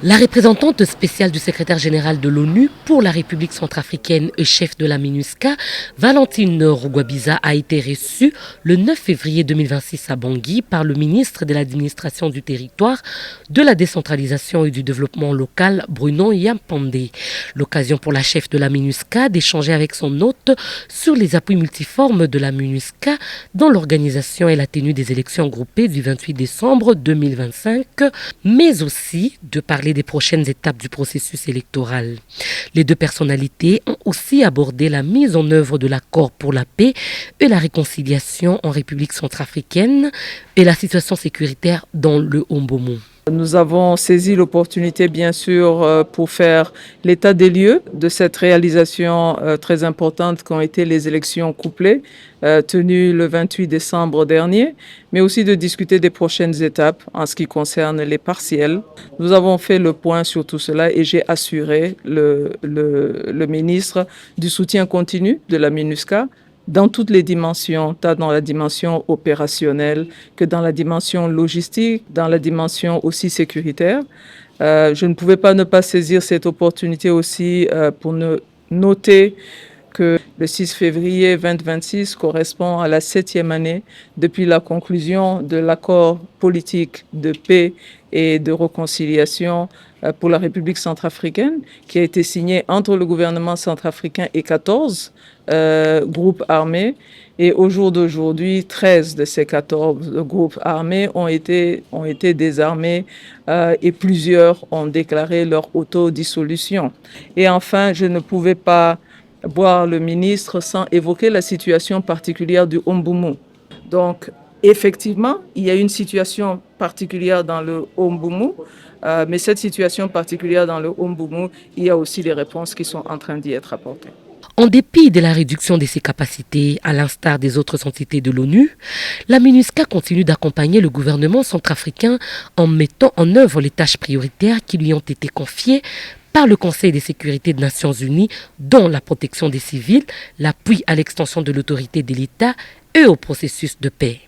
La représentante spéciale du secrétaire général de l'ONU pour la République centrafricaine et chef de la MINUSCA, Valentine Rugwabiza, a été reçue le 9 février 2026 à Bangui par le ministre de l'administration du territoire, de la décentralisation et du développement local, Bruno Yampandé. L'occasion pour la chef de la MINUSCA d'échanger avec son hôte sur les appuis multiformes de la MINUSCA dans l'organisation et la tenue des élections groupées du 28 décembre 2025, mais aussi de parler des prochaines étapes du processus électoral. Les deux personnalités ont aussi abordé la mise en œuvre de l'accord pour la paix et la réconciliation en République centrafricaine et la situation sécuritaire dans le Ombomu. Nous avons saisi l'opportunité, bien sûr, pour faire l'état des lieux de cette réalisation très importante qu'ont été les élections couplées tenues le 28 décembre dernier, mais aussi de discuter des prochaines étapes en ce qui concerne les partiels. Nous avons fait le point sur tout cela et j'ai assuré le ministre du soutien continu de la MINUSCA dans toutes les dimensions, tant dans la dimension opérationnelle que dans la dimension logistique, dans la dimension aussi sécuritaire. Je ne pouvais pas ne pas saisir cette opportunité aussi pour noter que le 6 février 2026 correspond à la 7e année depuis la conclusion de l'accord politique de paix et de réconciliation pour la République centrafricaine qui a été signé entre le gouvernement centrafricain et 14 groupes armés. Et au jour d'aujourd'hui, 13 de ces 14 groupes armés ont été désarmés et plusieurs ont déclaré leur autodissolution. Et enfin, je ne pouvais pas voir le ministre sans évoquer la situation particulière du Ombomu. Donc, effectivement, il y a une situation particulière dans le Ombomu, mais cette situation particulière dans le Ombomu, il y a aussi des réponses qui sont en train d'y être apportées. En dépit de la réduction de ses capacités, à l'instar des autres entités de l'ONU, la MINUSCA continue d'accompagner le gouvernement centrafricain en mettant en œuvre les tâches prioritaires qui lui ont été confiées par le Conseil de sécurité des Nations Unies, dont la protection des civils, l'appui à l'extension de l'autorité de l'État et au processus de paix.